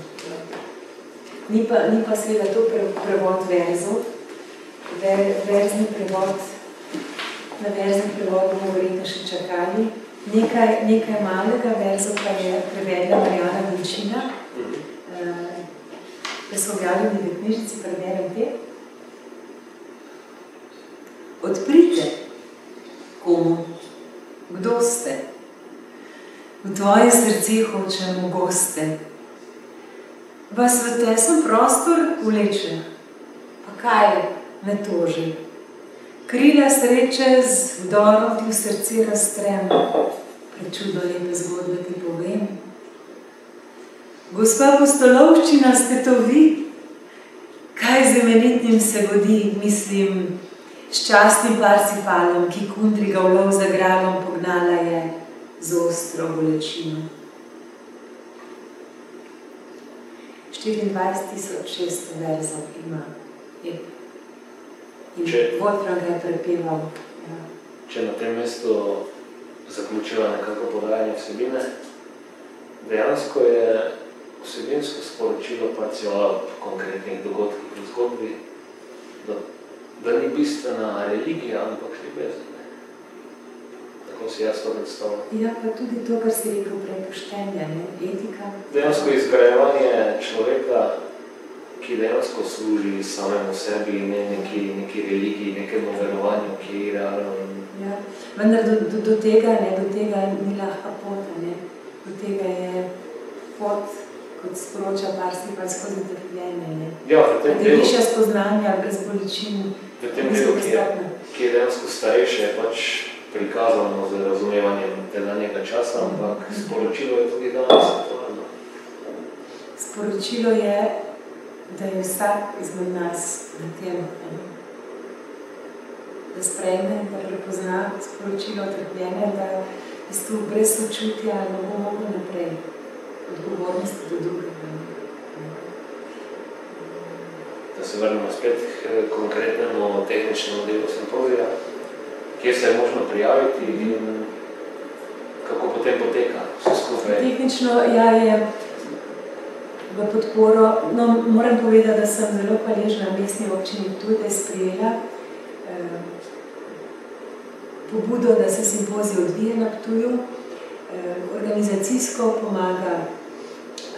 Ni pa seveda to prevod verzov. Verzni prevod, na verzni prevod bomo verjetno še čakali. Nekaj malega verzov pa je prevedla Marijana Dončina. Da so objavljeni v knjižici, preberem te. Odprite komu, kdo ste. V tvoje srce hočem v goste. Vas v tesen prostor vleče, pa kaj ne toži. Krila sreče z vdorom ti v srce raztrem, prečudno lepe zgodbe ti povem. Gospa Postolovščina, ste to vi? Kaj z imenitnim se godi, mislim, s častnim Parsifalom, ki kundriga v lov za gralom pognala je z ostro bolečino. 24,600 verzov ima. In Wolfram ga je prepeval. Če na tem mestu zaključiva nekako podajanje vsebine, dejansko je vsebinsko sporočilo Parzivala v konkretnih dogodkih v zgodbi, da ni bistvena religija, ampak ljubezen. Tako si jaz to predstavljam. Ja, pa tudi to, kar si rekel prej, poštenje, etika. Dejansko izgrajevanje človeka, ki dejansko služi samemu sebi, ne neki religiji, nekemu verovanju, ki je realno. Ja, vendar do tega ni lahka pot, ne. Do tega je pot, kot sporoča Parsifal, skozi trpljenje, ne. Ja, v tem delu. Višja spoznanja brez bolečin. V tem delu, ki je dejansko starejše, je pač prikazano z razumevanjem tedanjega časa, ampak sporočilo je tudi danes aktualno. Sporočilo je, da je vsak izmed nas na tem, da sprejme, da prepozna sporočilo trpljenja, da brez sočutja ne bo mogel naprej, odgovornosti do drugega. Da se vrnemo spet k konkretnemu tehničnemu delu simpozija, kjer se je možno prijaviti in kako potem poteka vse skupaj. Tehnično je v podporo, moram povedati, da sem zelo hvaležna mestni občini Ptuj, da je sprejela pobudo, da se simpozij odvije na Ptuju. Organizacijsko pomaga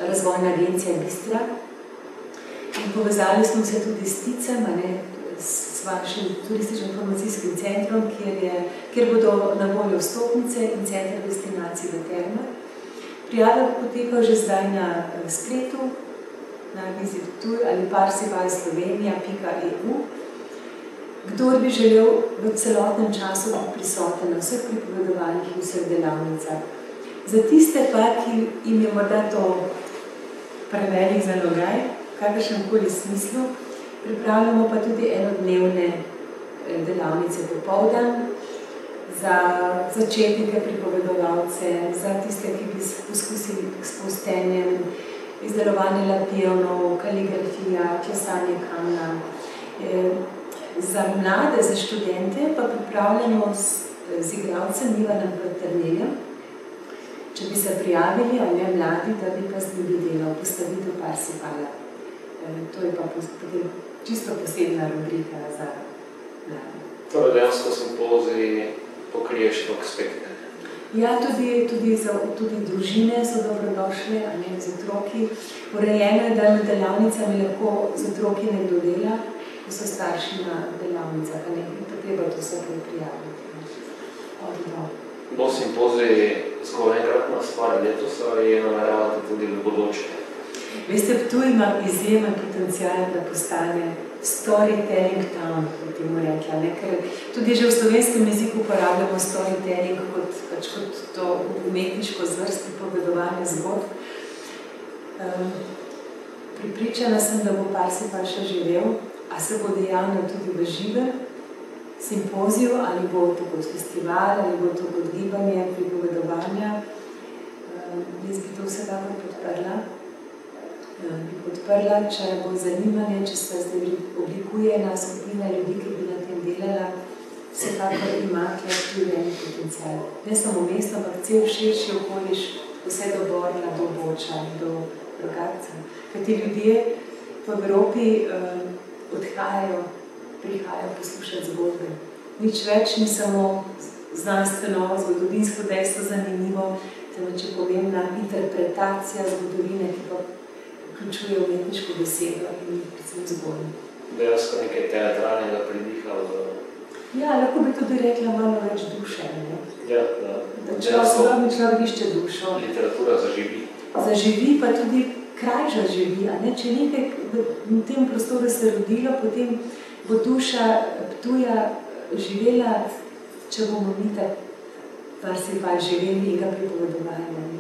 Razvojna agencija Bistra. In povezali smo se tudi s TICEM, s vašim turistično-informacijskim centrom, kjer bodo na voljo vstopnice in center destinacij v Termah. Prijava poteka že zdaj na spletu, na Visit Ptuj ali parsivalslovenija.eu. Kdor bi želel v celotnem času biti prisoten na vseh pripovedovanjih in vseh delavnicah. Za tiste pa, ki jim je morda to prevelik zalogaj, v kakršnemkoli smislu, pripravljamo pa tudi enodnevne delavnice popoldan za začetnike pripovedovalce, za tiste, ki bi poskusili s postenjem, izdelovanje lapionov, kaligrafija, klesanje kamna. Za mlade, za študente pa pripravljamo z igralcem Ivanom Vrterneljem, če bi se prijavili, ali ne mladi, da bi pa z njimi delal postavitev Parsifala. To je pa potem čisto posebna rubrika za mlade. Torej dejansko simpozij pokrije širok spekter. Ja, tudi družine so dobrodošle, z otroki. Urejeno je, da med delavnicami lahko z otroki nekdo dela, ko so starši na delavnicah, in pa treba to vse prijaviti. od do. Bo simpozij zgolj enkratna stvar letos ali je nameravate tudi v bodoče? Veste, Ptuj ima izjemen potencial, da postane storytelling town, kot temu rekla. Ker tudi že v slovenskem jeziku uporabljamo storytelling kot to umetniško zvrst pripovedovanja zgodb. Pripričana sem, da bo Parsifal še živel, a se bo dejavno tudi v živem simpoziju, ali bo to kot festival, ali bo to kot gibanje pripovedovanja. Jaz bi to vsekakor podprla. Bi podprla, če bo zanimanje, če se zdaj oblikuje ena skupina ljudi, ki bi na tem delala, vsekakor ima tudi velik potencial. Ne samo mesto, ampak cel širši okoliš, vse do Borna, do Boča, do Rogatca. Ker ti ljudje po Evropi odhajajo, prihajajo poslušati zgodbe. Nič več ni samo znanstveno, zgodovinsko dejstvo zanimivo, temveč je pomembna interpretacija zgodovine, ki pa vključuje umetniško besedo in predvsem zgodbo. Dejansko nekaj teatralnega pridiha v... Ja, lahko bi tudi rekla malo več duše, ne? Ja, da. Človek išče dušo. Literatura zaživi. Zaživi, pa tudi kraj zaživi, a ne? Če nekaj v tem prostoru se rodilo, potem bo duša Ptuja živela, če bomo mi Parsifal živeli in ga pripovedovali.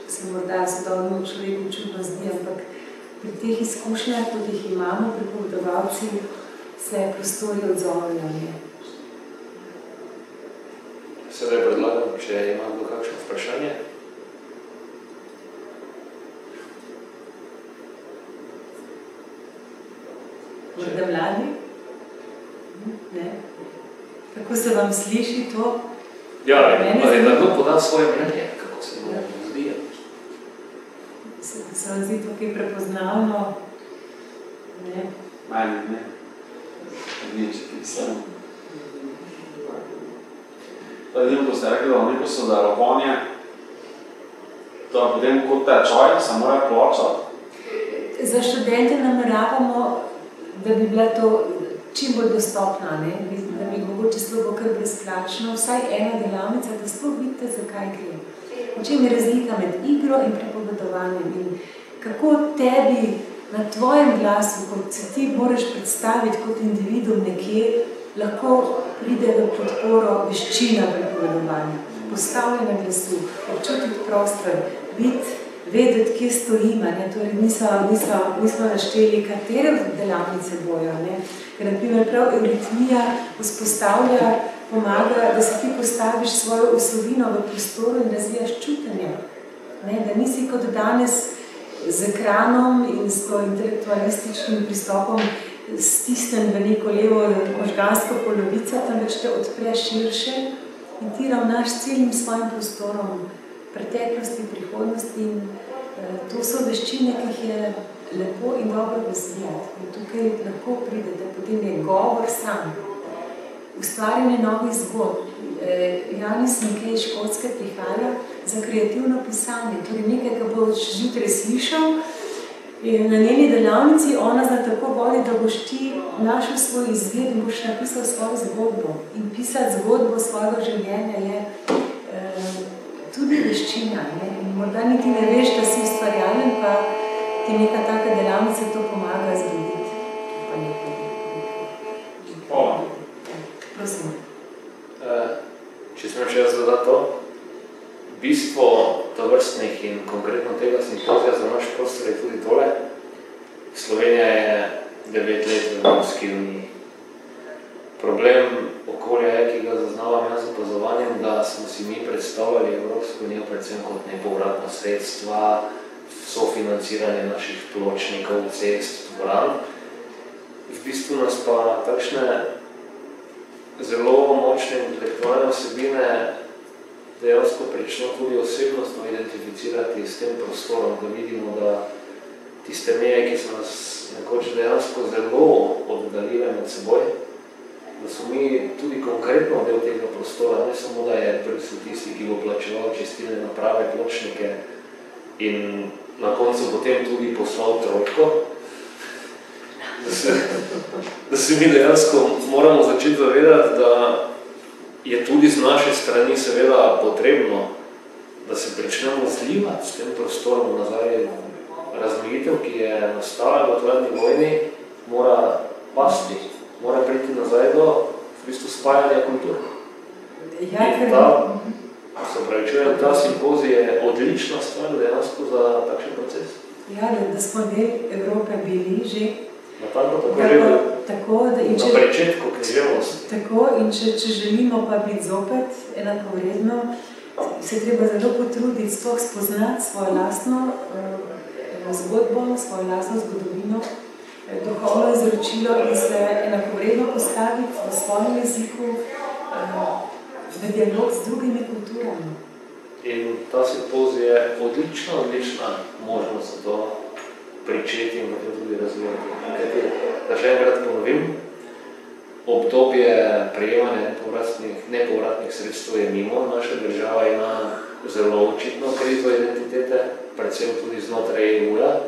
Če se morda sodobnemu človeku čudno zdi, ampak pri teh izkušnjah, kot jih imamo, pripovedovalci, se prostori odzovejo. Sedaj predlagam, če ima kdo kakšno vprašanje. Morda mladi? Ne? Kako se vam sliši to? Ja, ali da kdo poda svoje mnenje, kako se vam zdi? Se vam zdi to kaj prepoznavno? Ne? Meni ne. Nič, ki sem. Pa edino, ko ste rekli, da vam neko sodelovanje, to je potem kot tečaj, se mora plačati. Za študente nameravamo, da bi bila to čim bolj dostopna, ne? Da bi mogoče slovo kar brezplačno, vsaj ena delavnica, da sploh vidite, zakaj gre. V čem je razlika med igro in pripovedovanjem in kako tebi na tvojem glasu, kot se ti moraš predstaviti kot individuum nekje, lahko pride v podporo veščina pripovedovanja, postavljanje glasu, občutiti prostor, vedeti, kje stojima, ne? Torej nismo našteli, katere delavnice bojo, ne? Ker naprimer prav euritmija vzpostavlja, pomaga, da se ti postaviš svojo osovino v prostoru in razvijaš čutenje. Ne? Da nisi kot danes z ekranom in s to intelektualističnim pristopom stisnen v neko levo možgansko polovico, temveč te odpreš širše in ti ravnaš celim svojim prostorom preteklosti, prihodnosti in to so veščine, ki jih je lepo in dobro razvijati. In tukaj lahko pridete, potem je govor sam. Ustvarjanje novih zgodb. Janis Mikej iz Škotske prihaja za kreativno pisanje. Torej nekaj, kar boš zjutraj slišal, na njeni delavnici ona zna tako voditi, da boš ti našel svoj izgled in boš napisal svojo zgodbo. In pisati zgodbo svojega življenja je tudi veščina. In morda niti ne veš, da si ustvarjalen, pa ti neka taka delavnica to pomaga zgoditi. Hvala. Prosim. Če smem še jaz dodati to, bistvo tovrstnih in konkretno tega simpozija za naš prostor je tudi tole. Slovenija je 9 let v Evropski uniji. Problem okolja je, ki ga zaznavam jaz z opazovanjem, da smo si mi predstavljali Evropsko unijo predvsem kot nepovratna sredstva, sofinanciranje naših pločnikov, cest, dvoran. V bistvu nas pa takšne zelo močne intelektualne osebine dejansko prično tudi osebnostno identificirati s tem prostorom, da vidimo, da tiste meje, ki so nas nekoč dejansko zelo oddaljile med seboj, da so mi tudi konkretno del tega prostora, ne samo, da je Brusel tisti, ki bo plačeval čistilne naprave, pločnike in na koncu potem tudi poslal trojko, da se mi dejansko moramo začeti zavedati, da je tudi z naše strani seveda potrebno, da se pričnemo zlivati s tem prostorom nazaj. Razmejitev, ki je nastala v hladni vojni, mora pasti, mora priti nazaj do v bistvu spajanja kultur. In ta simpozij je odlična stvar dejansko za takšen proces. Ja, da smo del Evrope bili že. Tako, na pričetku književnosti. Tako, in če želimo pa biti zopet enakovredno, se treba zelo potruditi, sploh spoznati svojo lastno zgodbo, svojo lastno zgodovino, duhovno izročilo in se enakovredno postaviti v svojem jeziku, v dialog z drugimi kulturami. In ta simpozij je odlična možnost za to pričeti in potem tudi razvijati. Da še enkrat ponovim, obdobje prejemanja nepovratnih sredstev je mimo. Naša država ima zelo očitno krizo identitete, predvsem tudi znotraj EU-ja.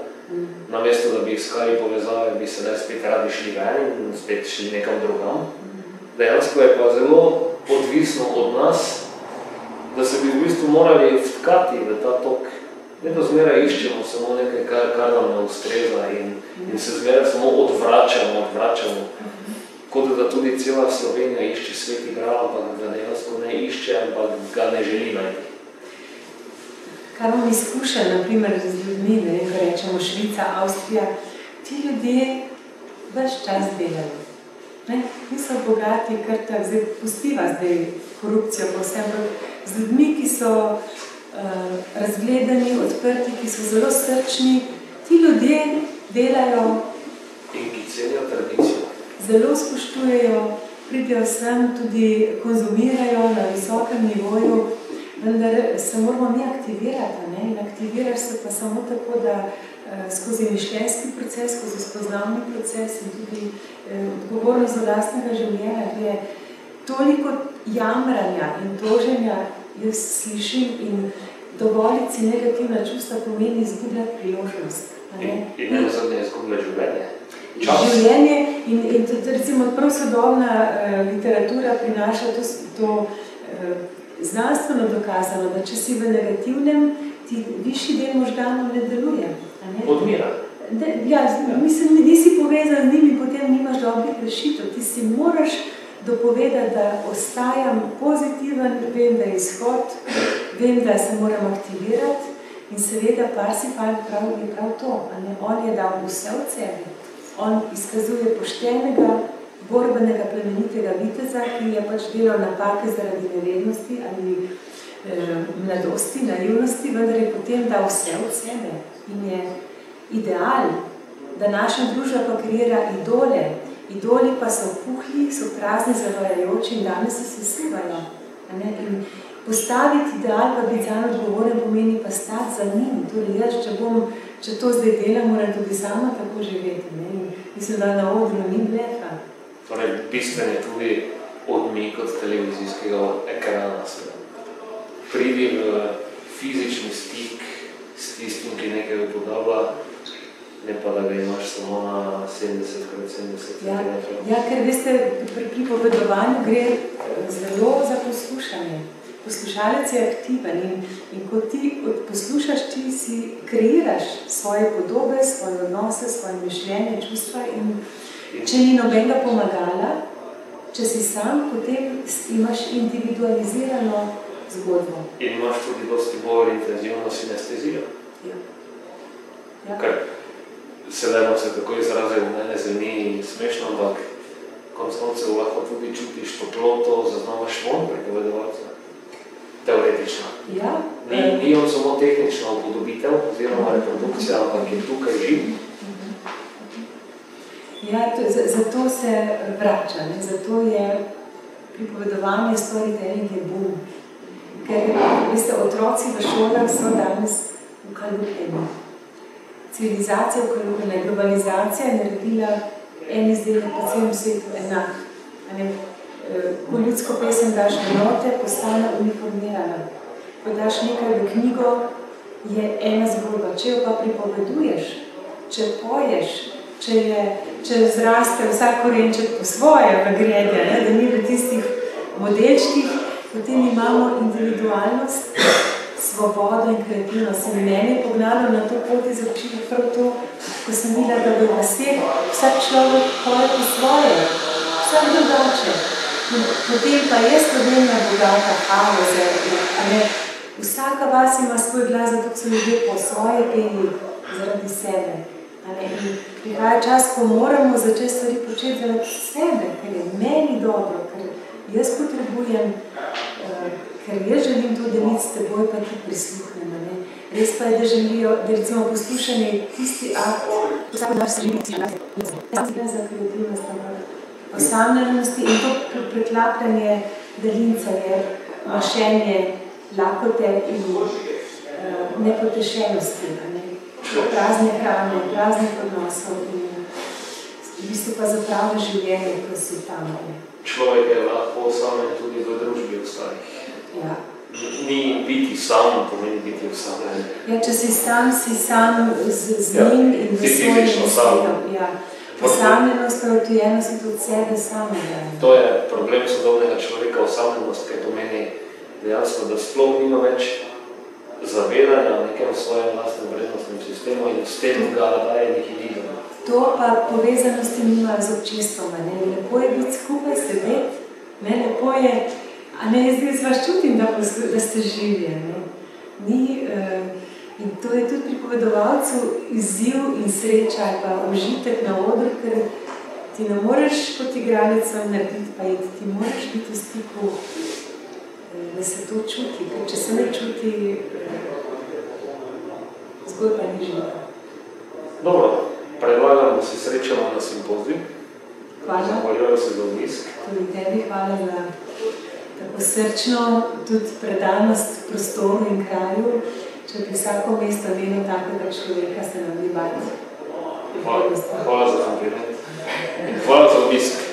Namesto, da bi iskali povezave, bi sedaj spet radi šli ven in spet šli nekam drugam. Dejansko je pa zelo odvisno od nas, da se bi v bistvu morali vtkati v ta tok. Ne da zmeraj iščemo samo nekaj, kar nam ne ustreza in se zmeraj samo odvračamo. Kot da tudi cela Slovenija išče Sveti Gral, ampak ga dejansko ne išče, ampak ga ne želi najti. Kar vam izkušen, naprimer z ljudmi, ko rečemo Švica, Avstrija, ti ljudje ves čas delajo. Niso bogati, kar tak, zdaj pustiva korupcijo povsem, z ljudmi, ki so razgledani, odprti, ki so zelo srčni, ti ljudje delajo in ki cenijo tradicijo. Zelo spoštujejo, pridejo sem, tudi konzumirajo na visokem nivoju, vendar se moramo mi aktivirati, ne? In aktiviraš se pa samo tako, da skozi mišljenjski proces, skozi spoznavni proces in tudi odgovornost do lastnega življenja, je toliko jamranja in toženja, jaz slišim, in dovoliti si negativna čustva pomeni izgubljati priložnost. In ne zadnje izgubljati življenje. Življenje in recimo prav sodobna literatura prinaša to znanstveno dokazano, da če si v negativnem, ti višji del možganov ne deluje. Odmira. Ja, mislim, nisi povezan z njimi, potem nimaš dobrih rešitev. Ti si moraš dopovedati, da ostajam pozitiven, vem, da je izhod, vem, da se moram aktivirati in seveda Parsifal je prav to. On je dal vse od sebe. On izkazuje poštenega, borbenega, plemenitega viteza, ki je pač delal napake zaradi nevednosti ali mladosti, naivnosti, vendar je potem dal vse od sebe. In je ideal, da naša družba pa kreira idole. Idoli pa so puhli, so prazni, zavajajoči in danes se sesevajo. In postaviti ideal pa biti zanj odgovoren pomeni pa stati za njim. Torej jaz, če to zdaj delam, moram tudi sama tako živeti. Mislim, da na odru ni blefa. Torej, bistven je tudi odmik od televizijskega ekrana. Pridi v fizični stik s tistim, ki nekaj upodoba, ne pa, da ga imaš samo na 70x70 cm. Ja, ker veste, pri pripovedovanju gre zelo za poslušanje. Poslušalec je aktiven in ko ti poslušaš, ti si kreiraš svoje podobe, svoje odnose, svoje mišljenje, čustva in če ni nobenega pomagala, če si sam, potem imaš individualizirano zgodbo. In imaš tudi dosti bolj intenzivno sinestezijo. Ja. Ker sedajmo se tako izrazil, ne zveni smešno, ampak konec koncev lahko tudi čutiš toploto, zaznavaš von pripovedovalca. Teoretično. Ja. Ni on samo tehnična upodobitev oziroma reprodukcija, ampak je tukaj živ. Ja, zato se vrača, zato je pripovedovanje storytelling je boom. Ker, veste, otroci v šolah so danes ukalupljeni. Civilizacija ukalupljena, globalizacija je naredila en izdelek po celem svetu enak. Ko ljudsko pesem daš v note, postane uniformirana. Ko daš nekaj v knjigo, je ena zgodba. Če jo pa pripoveduješ, če poješ, če zraste vsak korenček po svoje v grede, da ni v tistih modelčkih, potem imamo individualnost, svobodo in kreativnost. In mene je pognalo na to pot iz začetka prav to, ko sem videla, da v vseh vsak človek poje po svoje, vsak drugače. In potem pa je Slovenija bogata haloze, vsaka vas ima svoj glas, zato so ljudje po svoje peli zaradi sebe. In prihaja čas, ko moramo začeti stvari početi zaradi sebe, ker je meni dobro, ker jaz potrebujem, ker jaz želim to deliti s teboj, pa ti prisluhnem. Res pa je, da želijo, da recimo poslušanje je tisti akt, vsako naš želi za kreativnost, osamljenosti in to preklapljanje daljinca je mašenje lakote in nepotešenosti, prazne hrane, praznih odnosov in v bistvu pa zapravo življenje, ko si tam. Človek je lahko osamljen tudi v družbi ostalih. Ja. Ni biti sam, pomeni biti osamljen. Ja, če si sam z njim in v svojim svetom. Ja. Osamljenost, odtujenost in od sebe samega. To je problem sodobnega človeka, osamljenost, kaj pomeni dejansko, da sploh nima več zavedanja o nekem svojem vlastnem vrednostnem sistemu in s tem ga daje nihilizem. To pa povezanosti nima z občestvom. Lepo je biti skupaj sedeti, lepo je, zdaj vas čutim, da ste živi. In to je tudi pripovedovalcu izziv in sreča ali pa užitek na odru, ker ti ne moreš kot igralec narediti, pa ti moraš biti v stiku, da se to čuti, ker če se ne čuti, zgodba ni živa. Dobro, predlagam, da se srečamo na simpoziju. Hvala. Zahvaljujem se za obisk. Tudi tebi hvala za tako srčno tudi predanost prostoru in kraju. Če bi vsako mesto imelo takega človeka, se nam ni bati. Hvala za kompliment in hvala za obisk.